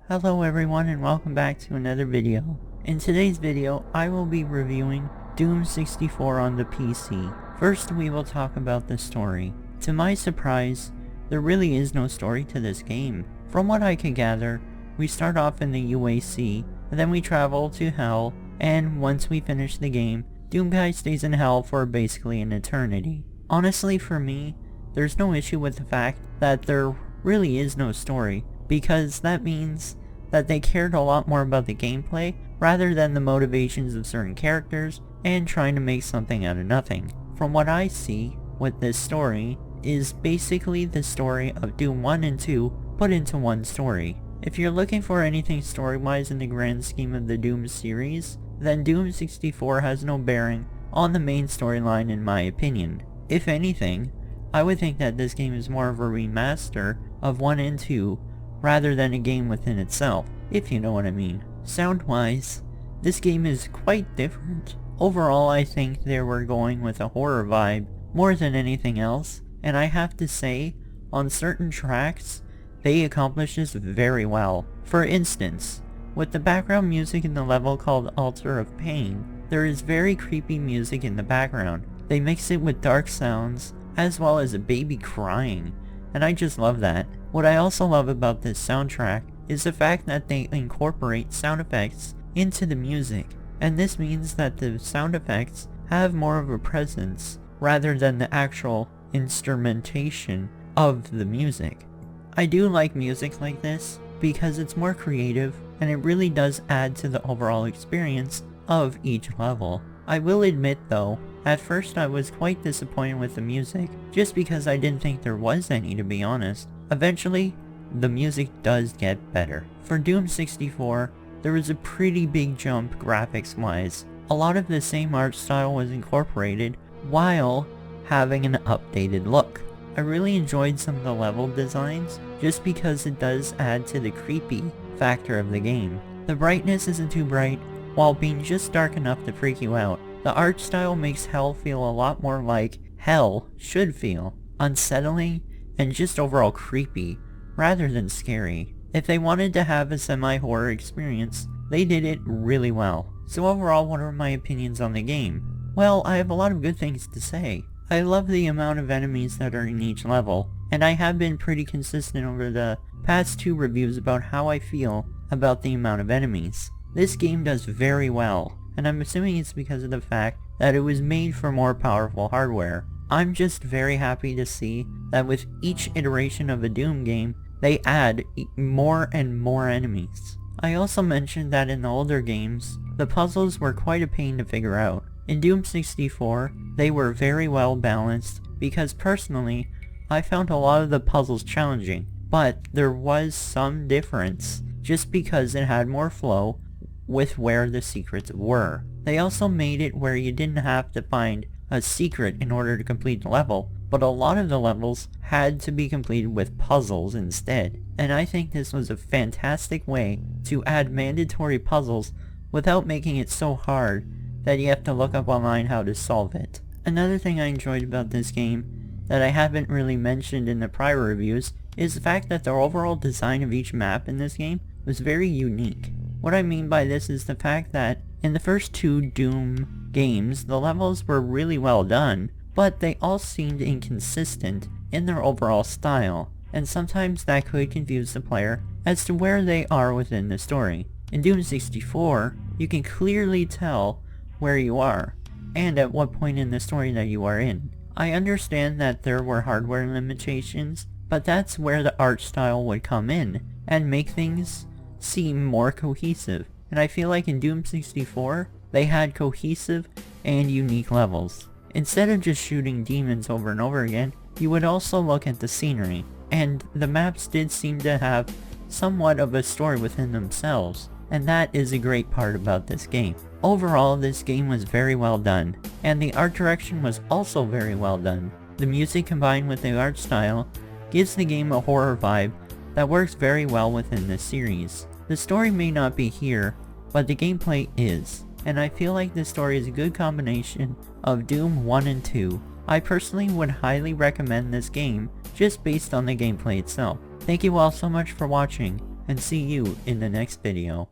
Hello everyone and welcome back to another video. In today's video, I will be reviewing Doom 64 on the PC. First, we will talk about the story. To my surprise, there really is no story to this game. From what I can gather, we start off in the UAC, and then we travel to Hell, and once we finish the game, Doomguy stays in Hell for basically an eternity. Honestly, for me, there's no issue with the fact that there really is no story, because that means that they cared a lot more about the gameplay rather than the motivations of certain characters and trying to make something out of nothing. From what I see with this story is basically the story of Doom 1 and 2 put into one story. If you're looking for anything story-wise in the grand scheme of the Doom series, then Doom 64 has no bearing on the main storyline in my opinion. If anything, I would think that this game is more of a remaster of 1 and 2 rather than a game within itself, if you know what I mean. Sound-wise, this game is quite different. Overall, I think they were going with a horror vibe more than anything else, and I have to say, on certain tracks, they accomplished this very well. For instance, with the background music in the level called Altar of Pain, there is very creepy music in the background. They mix it with dark sounds, as well as a baby crying, and I just love that. What I also love about this soundtrack is the fact that they incorporate sound effects into the music, and this means that the sound effects have more of a presence rather than the actual instrumentation of the music. I do like music like this because it's more creative and it really does add to the overall experience of each level. I will admit though, at first I was quite disappointed with the music, just because I didn't think there was any, to be honest. Eventually, the music does get better. For Doom 64, there was a pretty big jump graphics-wise. A lot of the same art style was incorporated, while having an updated look. I really enjoyed some of the level designs, just because it does add to the creepy factor of the game. The brightness isn't too bright, while being just dark enough to freak you out. The art style makes Hell feel a lot more like Hell should feel, unsettling and just overall creepy, rather than scary. If they wanted to have a semi-horror experience, they did it really well. So overall, what are my opinions on the game? Well, I have a lot of good things to say. I love the amount of enemies that are in each level, and I have been pretty consistent over the past 2 reviews about how I feel about the amount of enemies. This game does very well, and I'm assuming it's because of the fact that it was made for more powerful hardware. I'm just very happy to see that with each iteration of a Doom game, they add more and more enemies. I also mentioned that in the older games, the puzzles were quite a pain to figure out. In Doom 64, they were very well balanced, because personally, I found a lot of the puzzles challenging, but there was some difference, just because it had more flow with where the secrets were. They also made it where you didn't have to find a secret in order to complete the level, but a lot of the levels had to be completed with puzzles instead. And I think this was a fantastic way to add mandatory puzzles without making it so hard that you have to look up online how to solve it. Another thing I enjoyed about this game that I haven't really mentioned in the prior reviews is the fact that the overall design of each map in this game was very unique. What I mean by this is the fact that in the first 2 Doom games, the levels were really well done, but they all seemed inconsistent in their overall style, and sometimes that could confuse the player as to where they are within the story. In Doom 64, you can clearly tell where you are, and at what point in the story that you are in. I understand that there were hardware limitations, but that's where the art style would come in, and make things seem more cohesive. And I feel like in Doom 64, they had cohesive and unique levels. Instead of just shooting demons over and over again, you would also look at the scenery, and the maps did seem to have somewhat of a story within themselves, and that is a great part about this game. Overall, this game was very well done, and the art direction was also very well done. The music combined with the art style gives the game a horror vibe that works very well within this series. The story may not be here, but the gameplay is, and I feel like this story is a good combination of Doom 1 and 2. I personally would highly recommend this game just based on the gameplay itself. Thank you all so much for watching, and see you in the next video.